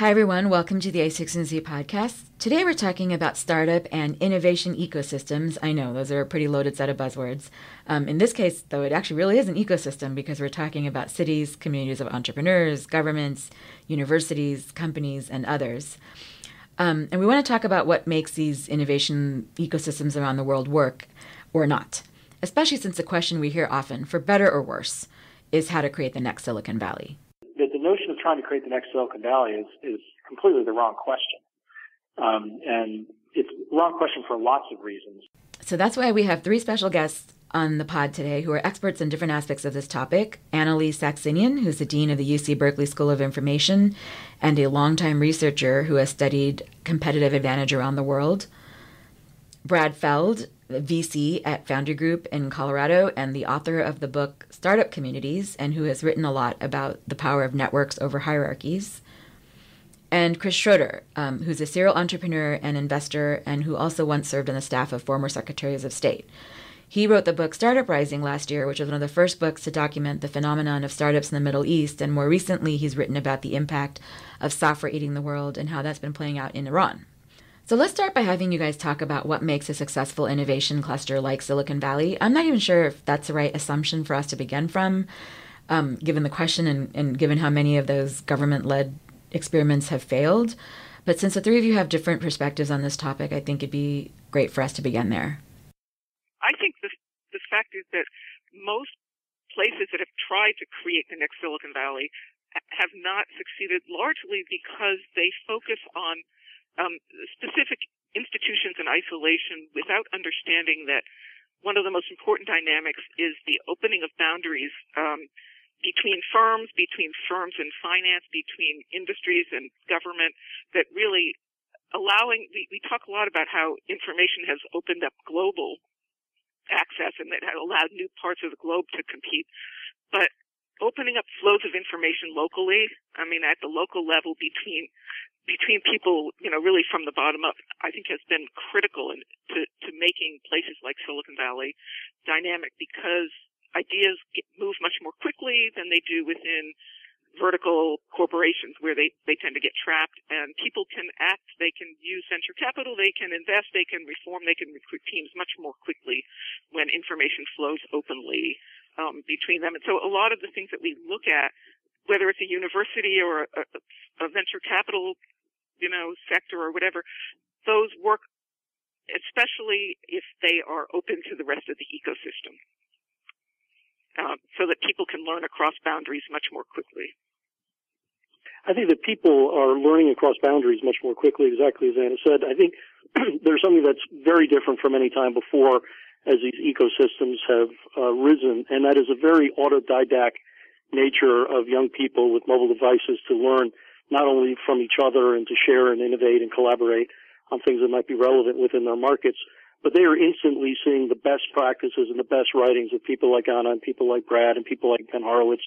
Hi, everyone. Welcome to the a16z podcast. Today, we're talking about startup and innovation ecosystems. I know those are a pretty loaded set of buzzwords. In this case, though, it actually really is an ecosystem because we're talking about cities, communities of entrepreneurs, governments, universities, companies, and others. And we want to talk about what makes these innovation ecosystems around the world work or not, especially since the question we hear often, for better or worse, is how to create the next Silicon Valley. The notion of trying to create the next Silicon Valley is completely the wrong question. And it's the wrong question for lots of reasons. So that's why we have three special guests on the pod today who are experts in different aspects of this topic. AnnaLee Saxenian, who's the dean of the UC Berkeley School of Information and a longtime researcher who has studied competitive advantage around the world. Brad Feld, VC at Foundry Group in Colorado and the author of the book Startup Communities, and who has written a lot about the power of networks over hierarchies. And Chris Schroeder, who's a serial entrepreneur and investor and who also once served on the staff of former secretaries of state. He wrote the book Startup Rising last year, which was one of the first books to document the phenomenon of startups in the Middle East. And more recently, he's written about the impact of software eating the world and how that's been playing out in Iran. So let's start by having you guys talk about what makes a successful innovation cluster like Silicon Valley. I'm not even sure if that's the right assumption for us to begin from, given the question and given how many of those government-led experiments have failed. But since the three of you have different perspectives on this topic, I think it'd be great for us to begin there. I think the fact is that most places that have tried to create the next Silicon Valley have not succeeded, largely because they focus on specific institutions in isolation without understanding that one of the most important dynamics is the opening of boundaries between firms and finance, between industries and government, that really allowing, we talk a lot about how information has opened up global access and that has allowed new parts of the globe to compete. But opening up flows of information locally, I mean, at the local level between people, really from the bottom up, I think has been critical to making places like Silicon Valley dynamic, because ideas move much more quickly than they do within vertical corporations where they tend to get trapped, and people can act, they can use venture capital, they can invest, they can reform, they can recruit teams much more quickly when information flows openly between them. And so a lot of the things that we look at, whether it's a university or a venture capital, sector or whatever, those work especially if they are open to the rest of the ecosystem, so that people can learn across boundaries much more quickly. I think that people are learning across boundaries much more quickly, exactly as Anna said. I think there's something that's very different from any time before as these ecosystems have risen, and that is a very autodidact nature of young people with mobile devices to learn not only from each other and to share and innovate and collaborate on things that might be relevant within their markets, but they are instantly seeing the best practices and the best writings of people like Anna and people like Brad and people like Ben Horowitz,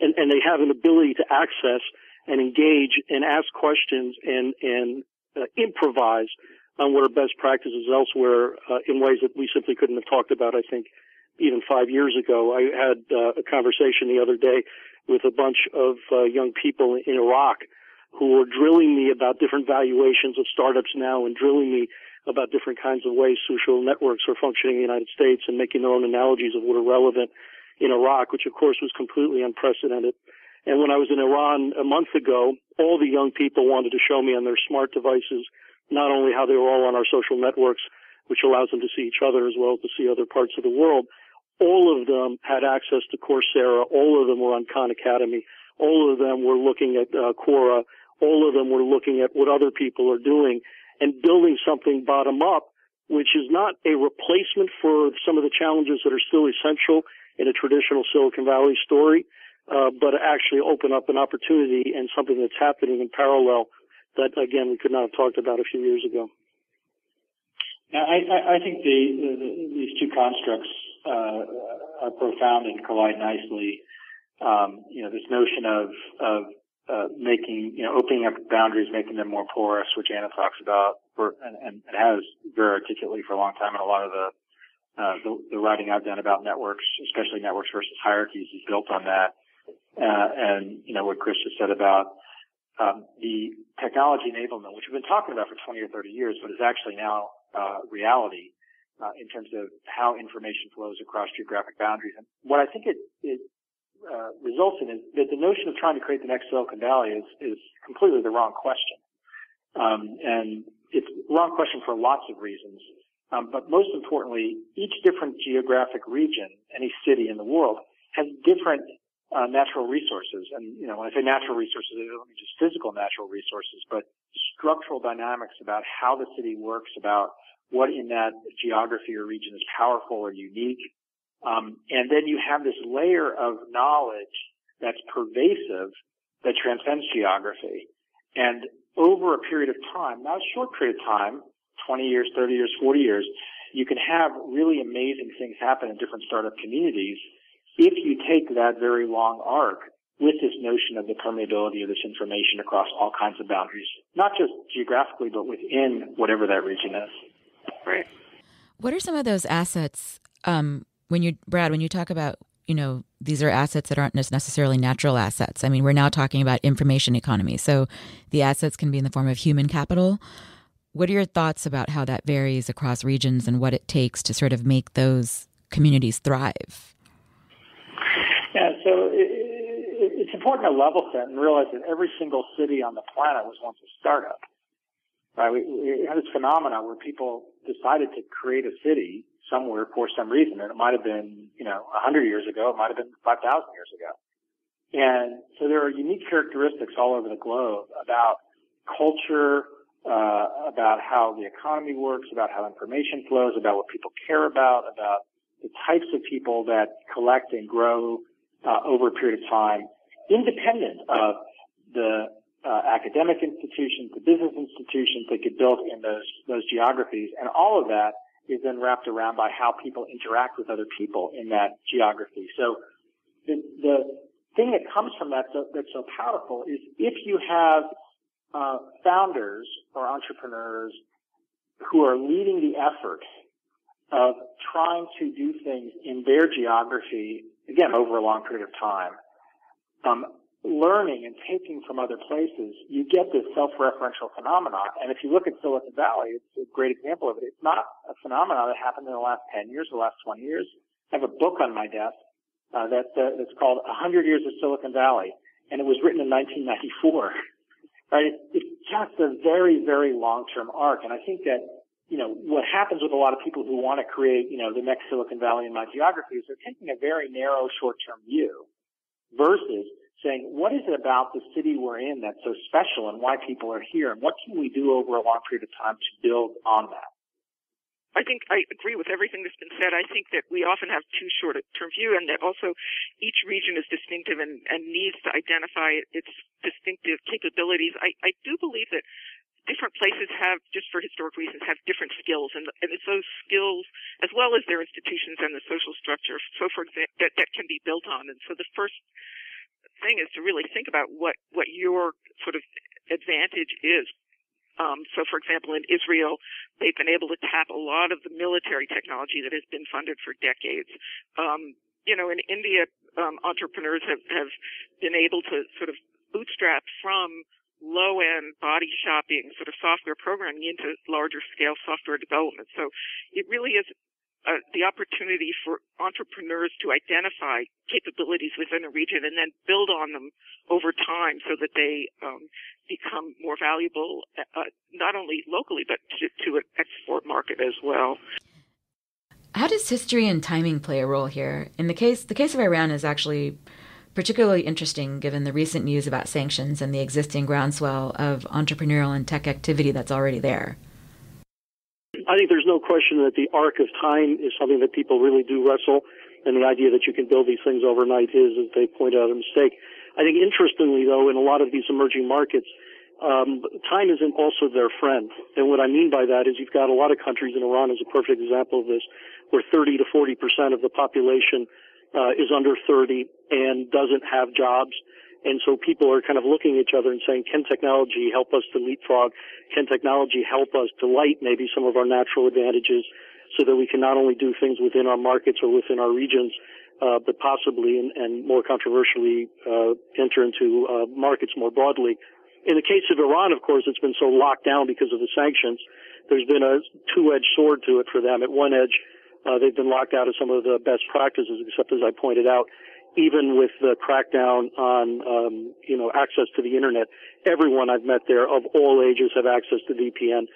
and they have an ability to access and engage and ask questions and improvise on what are best practices elsewhere in ways that we simply couldn't have talked about, I think, even 5 years ago. I had a conversation the other day with a bunch of young people in Iraq who were drilling me about different valuations of startups now and drilling me about different kinds of ways social networks are functioning in the United States and making their own analogies of what are relevant in Iraq, which of course was completely unprecedented. And when I was in Iran a month ago, all the young people wanted to show me on their smart devices not only how they were all on our social networks, which allows them to see each other as well as to see other parts of the world. All of them had access to Coursera. All of them were on Khan Academy. All of them were looking at Quora. All of them were looking at what other people are doing and building something bottom up, which is not a replacement for some of the challenges that are still essential in a traditional Silicon Valley story, but actually open up an opportunity and something that's happening in parallel that, again, we could not have talked about a few years ago. Now, I think these two constructs are profound and collide nicely. This notion of making, opening up boundaries, making them more porous, which Anna talks about and has very articulately for a long time, and a lot of the writing I've done about networks, especially networks versus hierarchies, is built on that. And what Chris just said about the technology enablement, which we've been talking about for 20 or 30 years, but is actually now reality in terms of how information flows across geographic boundaries. And what I think it results in is that the notion of trying to create the next Silicon Valley is completely the wrong question. And it's the wrong question for lots of reasons. But most importantly, each different geographic region, any city in the world, has different natural resources. And, when I say natural resources, I don't mean just physical natural resources, but structural dynamics about how the city works, about what in that geography or region is powerful or unique. And then you have this layer of knowledge that's pervasive that transcends geography. And over a period of time, not a short period of time, 20 years, 30 years, 40 years, you can have really amazing things happen in different startup communities if you take that very long arc with this notion of the permeability of this information across all kinds of boundaries, not just geographically, but within whatever that region is. Right. What are some of those assets, Brad, when you talk about, these are assets that aren't necessarily natural assets. I mean, we're now talking about information economy. So the assets can be in the form of human capital. What are your thoughts about how that varies across regions and what it takes to sort of make those communities thrive? Yeah, so it's important to level set and realize that every single city on the planet was once a startup. Right? We had this phenomenon where people decided to create a city somewhere for some reason, and it might have been, 100 years ago, it might have been 5,000 years ago. And so there are unique characteristics all over the globe about culture, about how the economy works, about how information flows, about what people care about the types of people that collect and grow over a period of time, independent of the academic institutions, the business institutions that get built in those geographies, and all of that is then wrapped around by how people interact with other people in that geography. So the thing that comes from that that's so powerful is if you have founders or entrepreneurs who are leading the effort of trying to do things in their geography, again, over a long period of time, learning and taking from other places, you get this self-referential phenomenon. And if you look at Silicon Valley, it's a great example of it. It's not a phenomenon that happened in the last 10 years, the last 20 years. I have a book on my desk that's called 100 Years of Silicon Valley, and it was written in 1994. Right? It's just a very, very long-term arc. And I think that, what happens with a lot of people who want to create, the next Silicon Valley in my geography is they're taking a very narrow short-term view versus saying, what is it about the city we're in that's so special and why people are here, and what can we do over a long period of time to build on that? I think I agree with everything that's been said. I think that we often have too short-term view, and that also each region is distinctive and needs to identify its distinctive capabilities. I do believe that different places have, just for historic reasons, have different skills, and it's those skills, as well as their institutions and the social structure, so for example, that can be built on. And so the first thing is to really think about what your sort of advantage is. So, for example, in Israel, they've been able to tap a lot of the military technology that has been funded for decades. In India, entrepreneurs have been able to sort of bootstrap from low-end body shopping sort of software programming into larger-scale software development. So it really is the opportunity for entrepreneurs to identify capabilities within a region and then build on them over time so that they become more valuable, not only locally, but to an export market as well. How does history and timing play a role here? In the case of Iran is actually particularly interesting given the recent news about sanctions and the existing groundswell of entrepreneurial and tech activity that's already there. I think there's no question that the arc of time is something that people really do wrestle, and the idea that you can build these things overnight is, as they point out, a mistake. I think interestingly, though, in a lot of these emerging markets, time isn't also their friend. And what I mean by that is you've got a lot of countries, and Iran is a perfect example of this, where 30 to 40% of the population is under 30 and doesn't have jobs. And so people are kind of looking at each other and saying, can technology help us to leapfrog? Can technology help us to light maybe some of our natural advantages so that we can not only do things within our markets or within our regions, but possibly and more controversially enter into markets more broadly? In the case of Iran, of course, it's been so locked down because of the sanctions. There's been a two-edged sword to it for them. At one edge, they've been locked out of some of the best practices, except as I pointed out, even with the crackdown on, access to the internet. Everyone I've met there of all ages have access to VPN.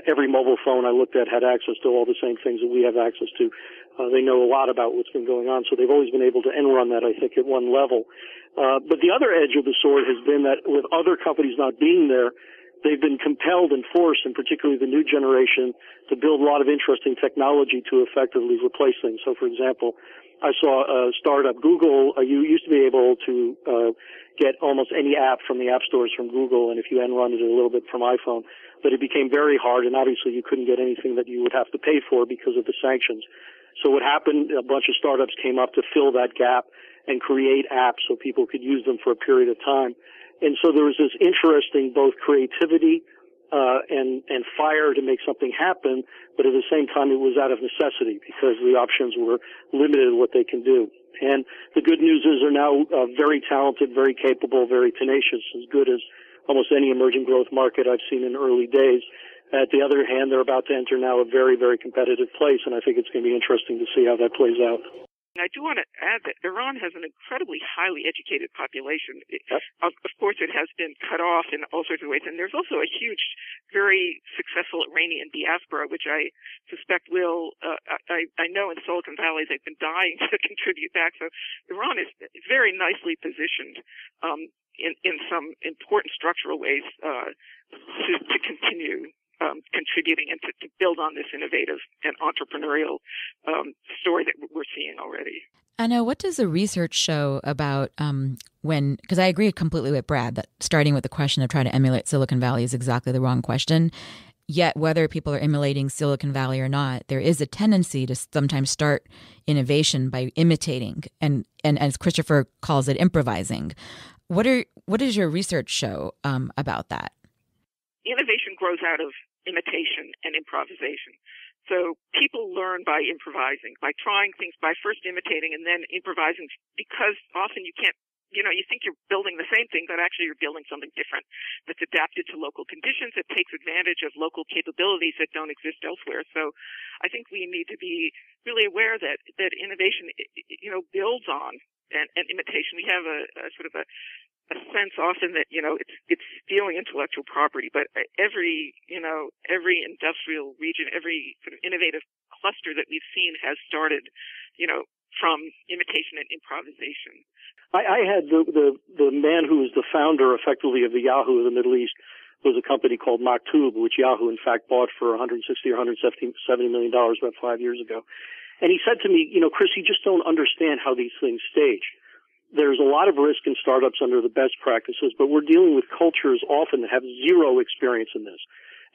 Every mobile phone I looked at had access to all the same things that we have access to. They know a lot about what's been going on, so they've always been able to end run that, I think, at one level. But the other edge of the sword has been that with other companies not being there, they've been compelled and forced, and particularly the new generation, to build a lot of interesting technology to effectively replace things. So, for example, I saw a startup, Google. You used to be able to get almost any app from the app stores from Google, and if you end run it a little bit from iPhone. But it became very hard, and obviously you couldn't get anything that you would have to pay for because of the sanctions. So what happened, a bunch of startups came up to fill that gap and create apps so people could use them for a period of time. And so there was this interesting both creativity and fire to make something happen, but at the same time it was out of necessity because the options were limited in what they can do. And the good news is they're now very talented, very capable, very tenacious, as good as almost any emerging growth market I've seen in early days. At the other hand, they're about to enter now a very, very competitive place, and I think it's going to be interesting to see how that plays out. I do want to add that Iran has an incredibly highly educated population. Of course, it has been cut off in all sorts of ways, and there's also a huge, very successful Iranian diaspora, which I suspect will, I know in Silicon Valley they've been dying to contribute back. So Iran is very nicely positioned in some important structural ways to continue contributing and to build on this innovative and entrepreneurial story that we're seeing already. Anna, what does the research show about because I agree completely with Brad that starting with the question of trying to emulate Silicon Valley is exactly the wrong question. Yet whether people are emulating Silicon Valley or not, there is a tendency to sometimes start innovation by imitating and as Christopher calls it, improvising. What does your research show about that? Innovation grows out of imitation and improvisation. So people learn by improvising, by trying things, by first imitating and then improvising, because often you can't, you think you're building the same thing, but actually you're building something different that's adapted to local conditions. It takes advantage of local capabilities that don't exist elsewhere. So I think we need to be really aware that innovation, builds on and imitation. We have a sort of a sense often that, it's stealing intellectual property, but every industrial region, every sort of innovative cluster that we've seen has started, from imitation and improvisation. I had the man who was the founder effectively of the Yahoo of the Middle East was a company called Maktub, which Yahoo in fact bought for $160 or $170 million about 5 years ago. And he said to me, Chris, you just don't understand how these things stage. There's a lot of risk in startups under the best practices, but we're dealing with cultures often that have zero experience in this.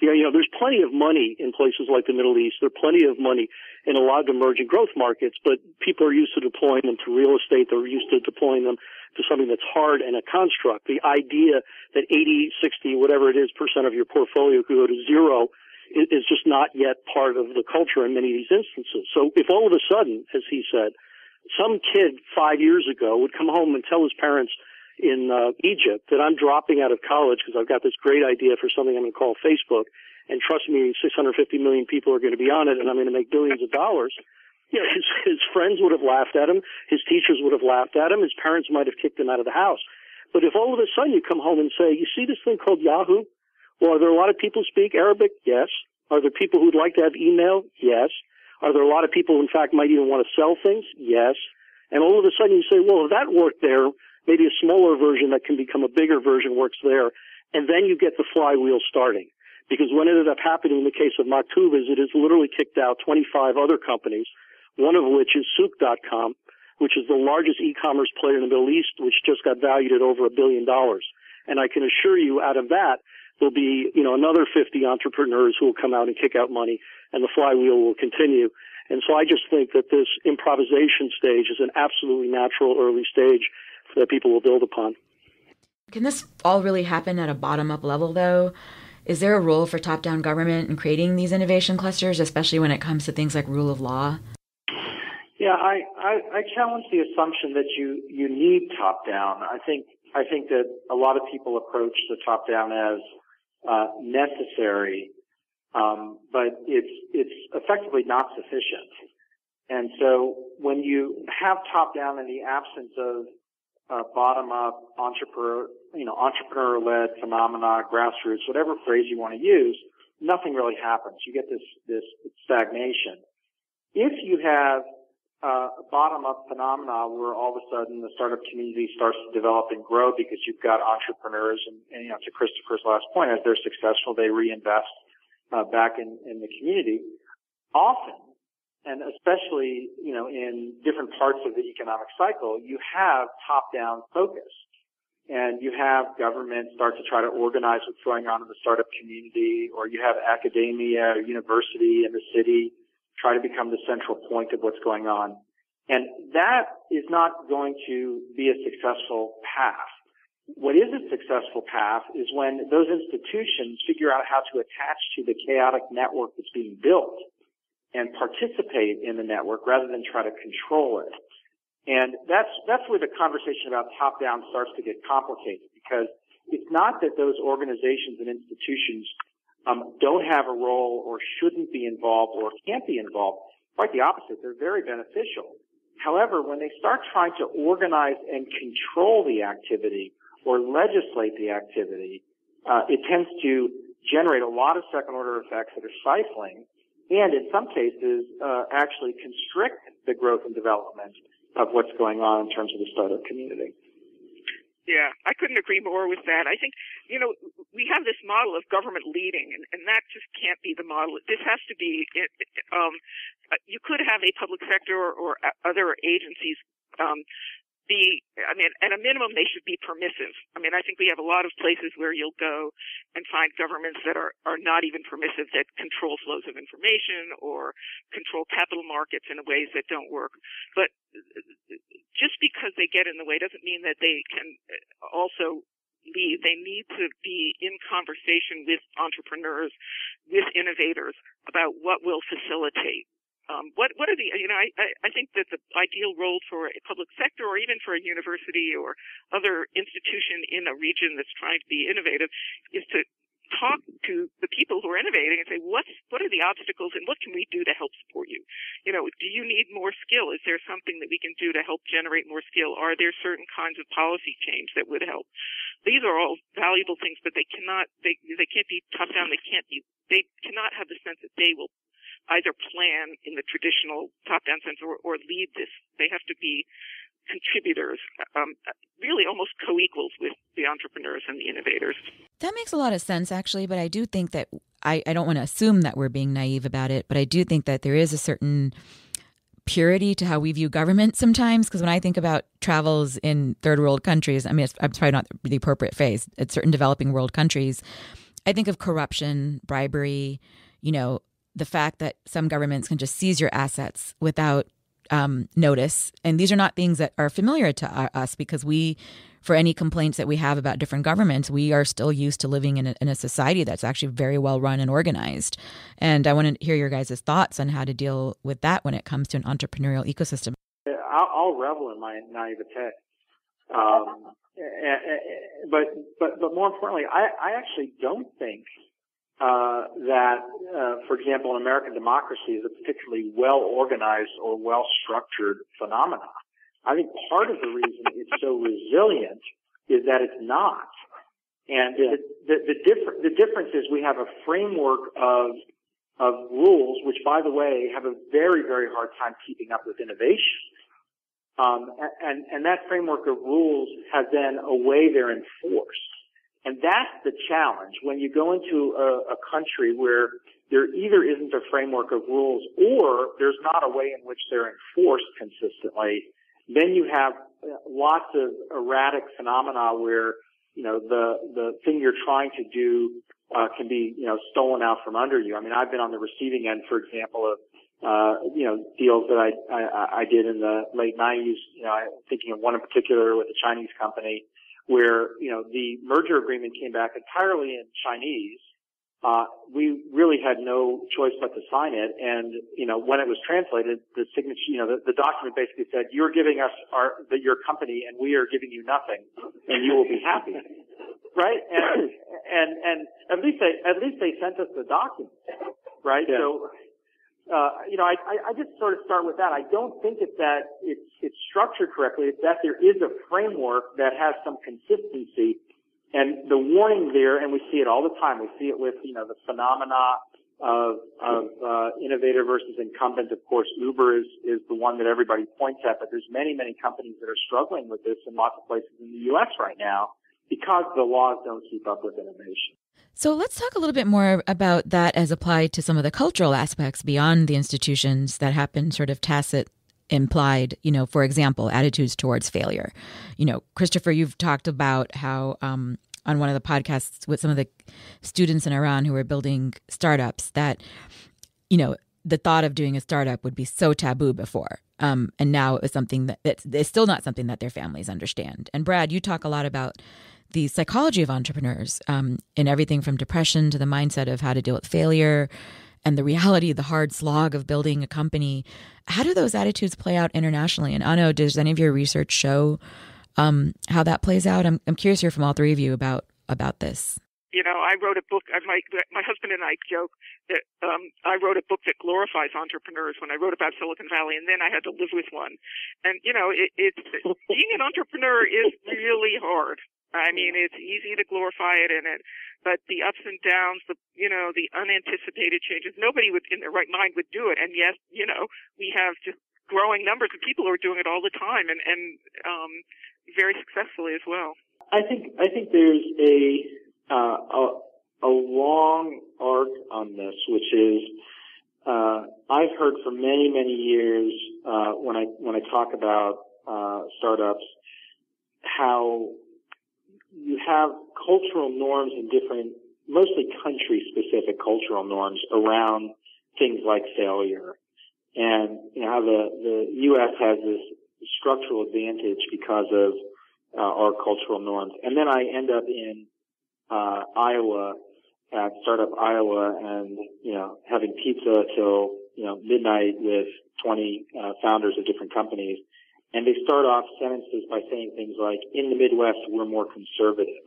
There's plenty of money in places like the Middle East. There's plenty of money in a lot of emerging growth markets, but people are used to deploying them to real estate. They're used to deploying them to something that's hard and a construct. The idea that 80, 60, whatever it is, % of your portfolio could go to zero is just not yet part of the culture in many of these instances. So if all of a sudden, as he said, some kid 5 years ago would come home and tell his parents in Egypt that I'm dropping out of college because I've got this great idea for something I'm going to call Facebook, and trust me, 650 million people are going to be on it, and I'm going to make billions of dollars. His friends would have laughed at him, his teachers would have laughed at him, his parents might have kicked him out of the house. But if all of a sudden you come home and say, you see this thing called Yahoo? Well, are there a lot of people who speak Arabic? Yes. Are there people who'd like to have email? Yes. Are there a lot of people, in fact, might even want to sell things? Yes. And all of a sudden you say, well, if that worked there, maybe a smaller version that can become a bigger version works there. And then you get the flywheel starting. Because what ended up happening in the case of Maktub is it has literally kicked out 25 other companies, one of which is Souk.com, which is the largest e-commerce player in the Middle East, which just got valued at over $1 billion. And I can assure you out of that, there'll be, another 50 entrepreneurs who will come out and kick out money, and the flywheel will continue. And so I just think that this improvisation stage is an absolutely natural early stage that people will build upon. Can this all really happen at a bottom-up level, though? Is there a role for top-down government in creating these innovation clusters, especially when it comes to things like rule of law? Yeah, I challenge the assumption that you need top-down. I think I think that a lot of people approach the top-down as necessary, but it's effectively not sufficient. And so when you have top-down in the absence of bottom-up entrepreneur-led phenomena, grassroots, whatever phrase you want to use, nothing really happens. You get this stagnation. If you have bottom-up phenomena where all of a sudden the startup community starts to develop and grow because you've got entrepreneurs and to Christopher's last point, as they're successful, they reinvest back in the community. Often, and especially, in different parts of the economic cycle, you have top-down focus. And you have government start to try to organize what's going on in the startup community, or you have academia or university in the city try to become the central point of what's going on. And that is not going to be a successful path. What is a successful path is when those institutions figure out how to attach to the chaotic network that's being built and participate in the network rather than try to control it. And that's where the conversation about top-down starts to get complicated, because it's not that those organizations and institutions don't have a role or shouldn't be involved or can't be involved. Quite the opposite. They're very beneficial. However, when they start trying to organize and control the activity or legislate the activity, it tends to generate a lot of second-order effects that are stifling and, in some cases, actually constrict the growth and development of what's going on in terms of the startup community. Yeah, I couldn't agree more with that. I think, we have this model of government leading, and that just can't be the model. This has to be, you could have a public sector or other agencies at a minimum, they should be permissive. I think we have a lot of places where you'll go and find governments that are not even permissive, that control flows of information or control capital markets in ways that don't work. But just because they get in the way doesn't mean that they can also lead. They need to be in conversation with entrepreneurs, with innovators about what will facilitate. What are the, I think that the ideal role for a public sector or even for a university or other institution in a region that's trying to be innovative is to talk to the people who are innovating and say, what are the obstacles and what can we do to help support you? Do you need more skill? Is there something that we can do to help generate more skill? Are there certain kinds of policy change that would help? These are all valuable things, but they can't be top down. They cannot have the sense that they will either plan in the traditional top-down sense or lead this. They have to be contributors, really almost co-equals with the entrepreneurs and the innovators. That makes a lot of sense, actually, but I do think that I don't want to assume that we're being naive about it, but I do think that there is a certain purity to how we view government sometimes, because when I think about travels in third world countries, it's probably not the appropriate phrase, it's certain developing world countries, I think of corruption, bribery, the fact that some governments can just seize your assets without notice. And these are not things that are familiar to us because for any complaints that we have about different governments, we are still used to living in a society that's actually very well run and organized. And I want to hear your guys' thoughts on how to deal with that when it comes to an entrepreneurial ecosystem. I'll revel in my naivete. But more importantly, I actually don't think that, for example, an American democracy is a particularly well-organized or well-structured phenomenon. I think part of the reason it's so resilient is that it's not. And the difference is we have a framework of rules, which, by the way, have a very, very hard time keeping up with innovation. And that framework of rules has then a way they're enforced. And that's the challenge. When you go into a country where there either isn't a framework of rules or there's not a way in which they're enforced consistently, then you have lots of erratic phenomena where, the thing you're trying to do can be, stolen out from under you. I've been on the receiving end, for example, of deals that I did in the late 90s, thinking of one in particular with a Chinese company, where, the merger agreement came back entirely in Chinese, we really had no choice but to sign it. And, when it was translated, the signature, the document basically said, you're giving us your company and we are giving you nothing and you will be happy. Right? And at least they sent us the document. Right? Yeah. So, I just sort of start with that. I don't think it's that it's structured correctly. It's that there is a framework that has some consistency. And the warning there, and we see it all the time. We see it with, the phenomena of innovator versus incumbent. Of course, Uber is the one that everybody points at, but there's many, many companies that are struggling with this in lots of places in the U.S. right now because the laws don't keep up with innovation. So let's talk a little bit more about that as applied to some of the cultural aspects beyond the institutions that happen sort of tacit, implied, for example, attitudes towards failure. Christopher, you've talked about how on one of the podcasts with some of the students in Iran who were building startups that, the thought of doing a startup would be so taboo before. And now it was something that it's still not something that their families understand. And Brad, you talk a lot about the psychology of entrepreneurs in everything from depression to the mindset of how to deal with failure and the reality, the hard slog of building a company. How do those attitudes play out internationally? And Anna, does any of your research show how that plays out? I'm curious to hear from all three of you about this. I wrote a book. My husband and I joke that I wrote a book that glorifies entrepreneurs when I wrote about Silicon Valley, and then I had to live with one. And it's being an entrepreneur is really hard. I mean, it's easy to glorify it but the ups and downs, the unanticipated changes, nobody would in their right mind would do it. And yes, we have just growing numbers of people who are doing it all the time and very successfully as well. I think there's a long arc on this, which is I've heard for many, many years when I talk about startups how you have cultural norms and different, mostly country-specific cultural norms around things like failure. And how the U.S. has this structural advantage because of our cultural norms. And then I end up in Iowa, at Startup Iowa, and having pizza till midnight with 20 founders of different companies. And they start off sentences by saying things like, in the Midwest, we're more conservative.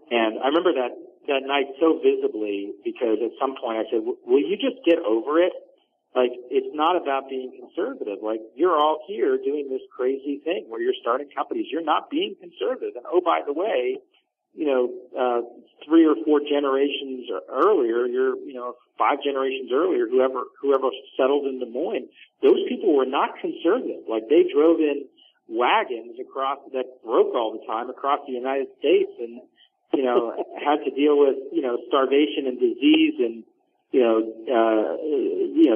And I remember that night so visibly because at some point I said, will you just get over it? Like, it's not about being conservative. Like, you're all here doing this crazy thing where you're starting companies. You're not being conservative. And oh, by the way, 3 or 4 generations earlier, 5 generations earlier, whoever settled in Des Moines, those people were not conservative. Like, they drove in wagons that broke all the time across the United States and, had to deal with, starvation and disease and,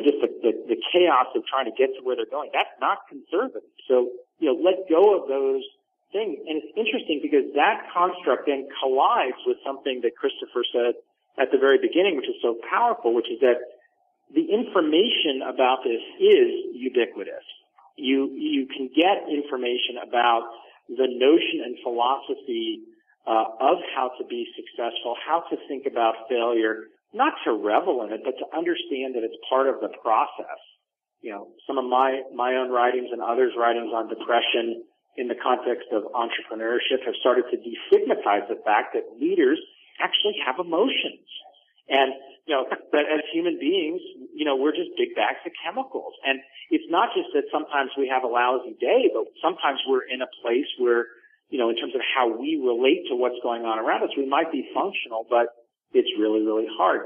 just the chaos of trying to get to where they're going. That's not conservative. So, let go of those things. And it's interesting because that construct then collides with something that Christopher said at the very beginning, which is so powerful, which is that the information about this is ubiquitous. You can get information about the notion and philosophy of how to be successful, how to think about failure, not to revel in it, but to understand that it's part of the process. Some of my own writings and others' writings on depression in the context of entrepreneurship have started to destigmatize the fact that leaders actually have emotions. And, that as human beings, we're just big bags of chemicals. And it's not just that sometimes we have a lousy day, but sometimes we're in a place where, in terms of how we relate to what's going on around us, we might be functional, but it's really, really hard.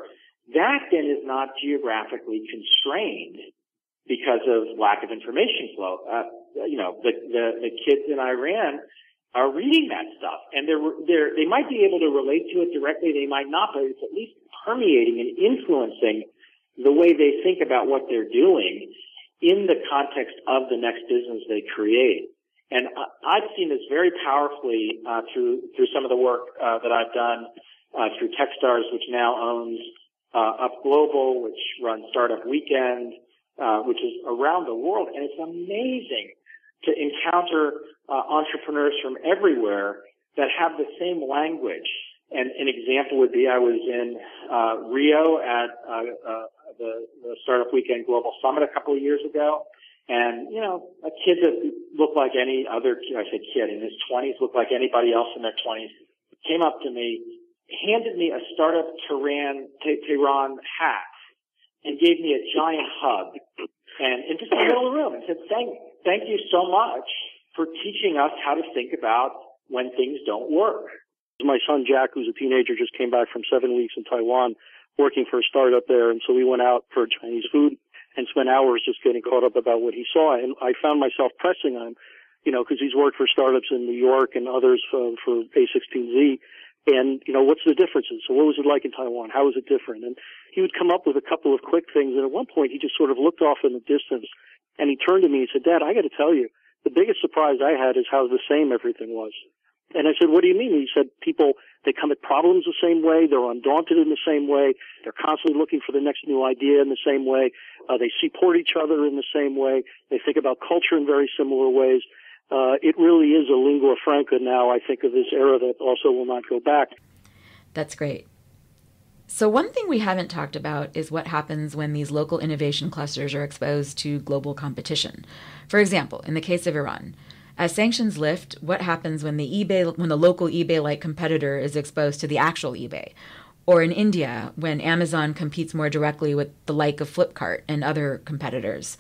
That then is not geographically constrained because of lack of information flow. The kids in Iran are reading that stuff, and they might be able to relate to it directly, they might not, but it's at least permeating and influencing the way they think about what they're doing in the context of the next business they create. And I've seen this very powerfully through some of the work that I've done through Techstars, which now owns Up Global, which runs Startup Weekend, which is around the world. And it's amazing to encounter entrepreneurs from everywhere that have the same language And an example would be I was in Rio at the Startup Weekend Global Summit a couple of years ago. And, you know, a kid that looked like any other, I said kid, in his 20s, looked like anybody else in their 20s, came up to me, handed me a Startup Tehran hat, and gave me a giant hug. And just in the middle of the room, and said, thank you so much for teaching us how to think about when things don't work. My son Jack, who's a teenager, just came back from 7 weeks in Taiwan working for a startup there, and so we went out for Chinese food and spent hours just getting caught up about what he saw. And I found myself pressing on him, you know, because he's worked for startups in New York and others for a16z. And, you know, what's the differences? So what was it like in Taiwan? How was it different? And he would come up with a couple of quick things. And at one point, he just sort of looked off in the distance and he turned to me and said, Dad, I got to tell you, the biggest surprise I had is how the same everything was. And I said, what do you mean? He said, people, they come at problems the same way. They're undaunted in the same way. They're constantly looking for the next new idea in the same way. They support each other in the same way. They think about culture in very similar ways. It really is a lingua franca now, I think, of this era that also will not go back. That's great. So one thing we haven't talked about is what happens when these local innovation clusters are exposed to global competition. For example, in the case of Iran, as sanctions lift, what happens when the local eBay-like competitor is exposed to the actual eBay? Or in India, when Amazon competes more directly with the like of Flipkart and other competitors?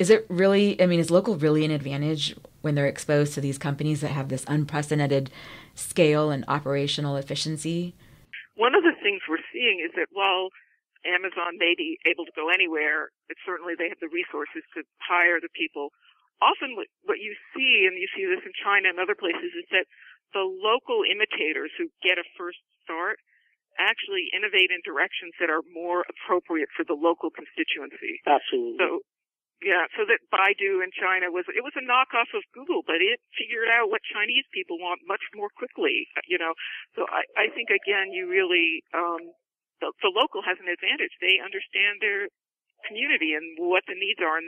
Is local really an advantage when they're exposed to these companies that have this unprecedented scale and operational efficiency? One of the things we're seeing is that while Amazon may be able to go anywhere, certainly they have the resources to hire the people. Often what you see, and you see this in China and other places, is that the local imitators who get a first start actually innovate in directions that are more appropriate for the local constituency. Absolutely. So that Baidu in China was a knockoff of Google, but it figured out what Chinese people want much more quickly, you know. So I think, again, you really, the local has an advantage. They understand their community and what the needs are, and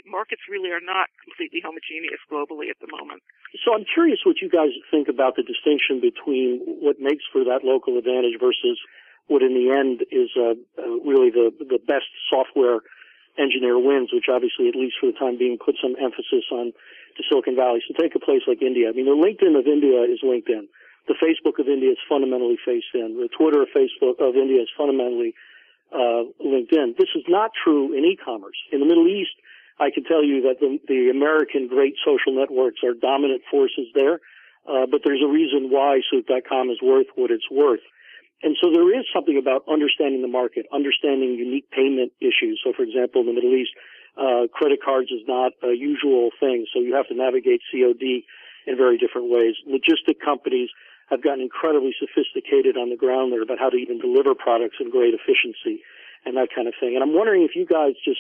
markets really are not completely homogeneous globally at the moment. So I'm curious what you guys think about the distinction between what makes for that local advantage versus what in the end is really the best software engineer wins, which obviously, at least for the time being, puts some emphasis on the Silicon Valley. So take a place like India. I mean, the LinkedIn of India is LinkedIn. The Facebook of India is fundamentally FaceIn. The Twitter of Facebook of India is fundamentally LinkedIn. This is not true in e-commerce. In the Middle East, I can tell you that the American great social networks are dominant forces there, but there's a reason why Souq.com is worth what it's worth. And so there is something about understanding the market, understanding unique payment issues. So, for example, in the Middle East, credit cards is not a usual thing, so you have to navigate COD in very different ways. Logistic companies have gotten incredibly sophisticated on the ground there about how to even deliver products in great efficiency and that kind of thing. And I'm wondering if you guys just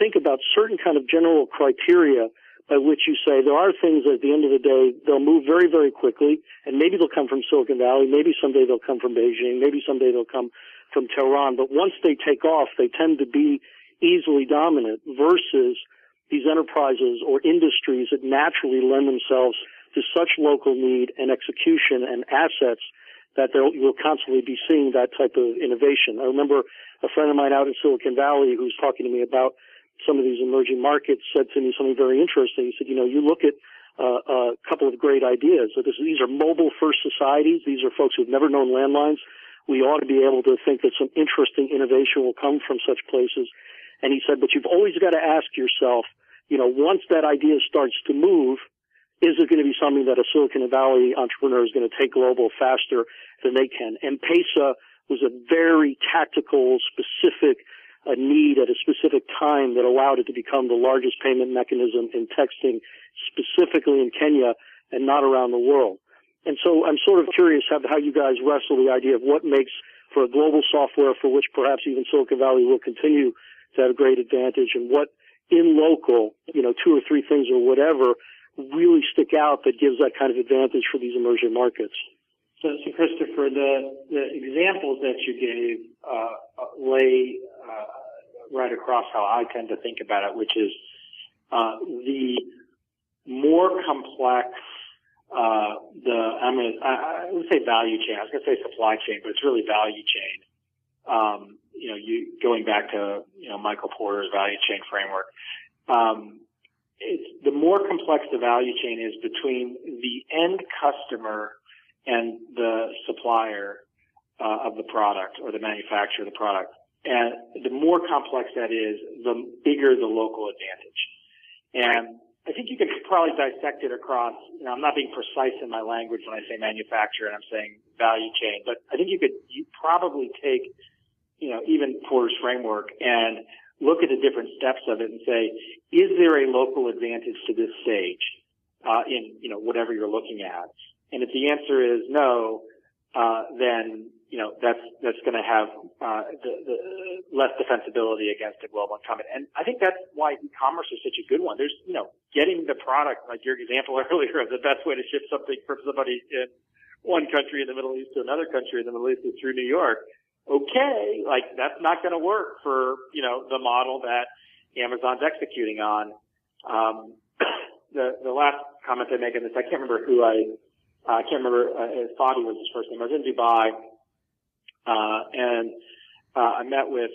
think about certain kind of general criteria by which you say there are things that at the end of the day, they'll move very, very quickly, and maybe they'll come from Silicon Valley, maybe someday they'll come from Beijing, maybe someday they'll come from Tehran, but once they take off, they tend to be easily dominant versus these enterprises or industries that naturally lend themselves to such local need and execution and assets that you'll constantly be seeing that type of innovation. I remember a friend of mine out in Silicon Valley who's talking to me about some of these emerging markets said to me something very interesting. He said, you know, you look at a couple of great ideas. So these are mobile-first societies. These are folks who've never known landlines. We ought to be able to think that some interesting innovation will come from such places. And he said, but you've always got to ask yourself, you know, once that idea starts to move, is it going to be something that a Silicon Valley entrepreneur is going to take global faster than they can? M-Pesa was a very tactical, specific need at a specific time that allowed it to become the largest payment mechanism in texting, specifically in Kenya and not around the world. And so I'm sort of curious how you guys wrestle the idea of what makes for a global software for which perhaps even Silicon Valley will continue to have a great advantage, and what in local, you know, 2 or 3 things or whatever really stick out that gives that kind of advantage for these emerging markets. So Christopher, the examples that you gave lay right across how I tend to think about it, which is the more complex I would say value chain. I was going to say supply chain, but it's really value chain. Going back to, Michael Porter's value chain framework. It's the more complex the value chain is between the end customer and the supplier of the product or the manufacturer of the product. And the more complex that is, the bigger the local advantage. And I think you can probably dissect it across, I'm not being precise in my language when I say manufacturer and I'm saying value chain, but I think you probably take, even Porter's framework and look at the different steps of it and say, is there a local advantage to this stage, in, whatever you're looking at? And if the answer is no, then, that's going to have, the less defensibility against a global incumbent. And I think that's why e-commerce is such a good one. There's, getting the product, like your example earlier of the best way to ship something from somebody in one country in the Middle East to another country in the Middle East is through New York. Okay, that's not going to work for, the model that Amazon's executing on. The last comment I make on this, I can't remember Fadi was his first name. I was in Dubai, and I met with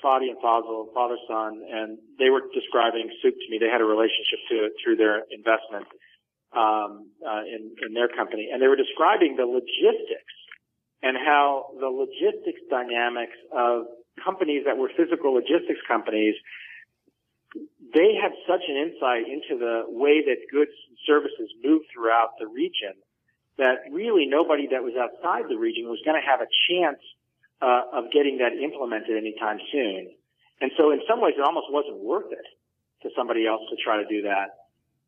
Fadi and Fazil, father-son, and they were describing Soup to me. They had a relationship to it through their investment in their company, and they were describing the logistics and how the logistics dynamics of companies that were physical logistics companies, they had such an insight into the way that goods and services move throughout the region that really nobody that was outside the region was going to have a chance of getting that implemented anytime soon. And so in some ways it almost wasn't worth it to somebody else to try to do that.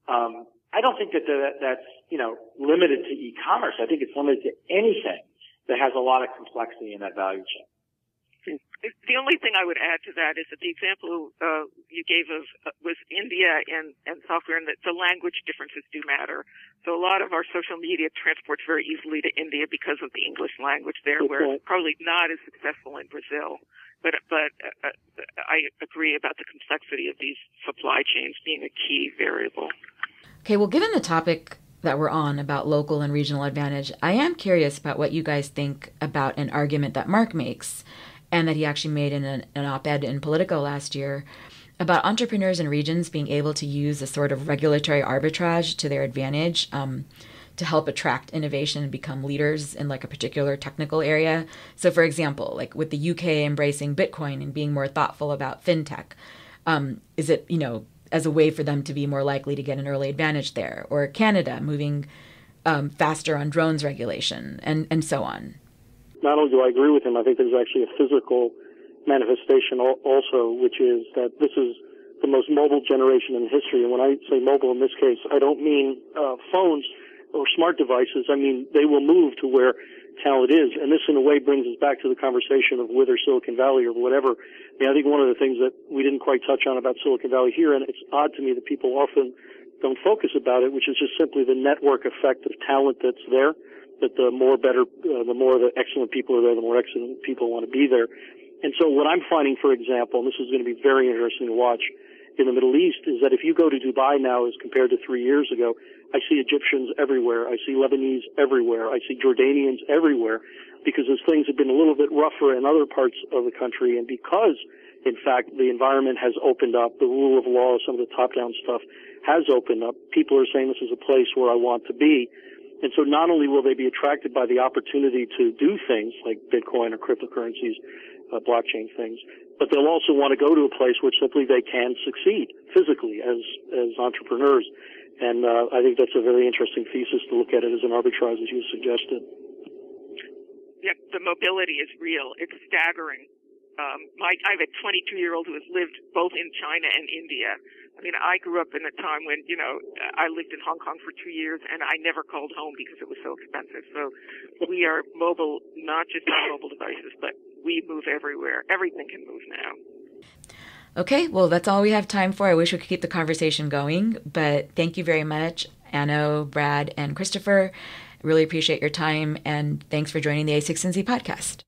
I don't think that's, limited to e-commerce. I think it's limited to anything that has a lot of complexity in that value chain. The only thing I would add to that is that the example you gave of was India and software, and that the language differences do matter. So a lot of our social media transports very easily to India because of the English language there, where it's probably not as successful in Brazil. But I agree about the complexity of these supply chains being a key variable. Okay, well, given the topic that we're on about local and regional advantage, I am curious about what you guys think about an argument that Mark makes, and that he actually made in an op-ed in Politico last year, about entrepreneurs in regions being able to use a sort of regulatory arbitrage to their advantage to help attract innovation and become leaders in like a particular technical area. So for example, like with the UK embracing Bitcoin and being more thoughtful about fintech, is it, as a way for them to be more likely to get an early advantage there? Or Canada moving faster on drones regulation and so on. Not only do I agree with him, I think there's actually a physical manifestation also, which is that this is the most mobile generation in history. And when I say mobile in this case, I don't mean phones or smart devices. I mean, they will move to where talent is. And this, in a way, brings us back to the conversation of whether Silicon Valley or whatever. I think one of the things that we didn't quite touch on about Silicon Valley here, and it's odd to me that people often don't focus about it, which is just simply the network effect of talent that's there. That the more the excellent people are there, the more excellent people want to be there. And so what I'm finding, for example, and this is going to be very interesting to watch in the Middle East, is that if you go to Dubai now as compared to 3 years ago, I see Egyptians everywhere. I see Lebanese everywhere. I see Jordanians everywhere, because as things have been a little bit rougher in other parts of the country, and because, in fact, the environment has opened up, the rule of law, some of the top-down stuff has opened up, people are saying this is a place where I want to be. And so not only will they be attracted by the opportunity to do things like Bitcoin or cryptocurrencies, blockchain things, but they'll also want to go to a place where simply they can succeed physically as entrepreneurs. And I think that's a very interesting thesis to look at it as an arbitrage, as you suggested. Yeah, the mobility is real. It's staggering. I have a 22-year-old who has lived both in China and India. I mean, I grew up in a time when, I lived in Hong Kong for 2 years, and I never called home because it was so expensive. So we are mobile, not just on mobile devices, but we move everywhere. Everything can move now. Okay, well, that's all we have time for. I wish we could keep the conversation going, but thank you very much, Anna, Brad, and Christopher. Really appreciate your time, and thanks for joining the A16Z podcast.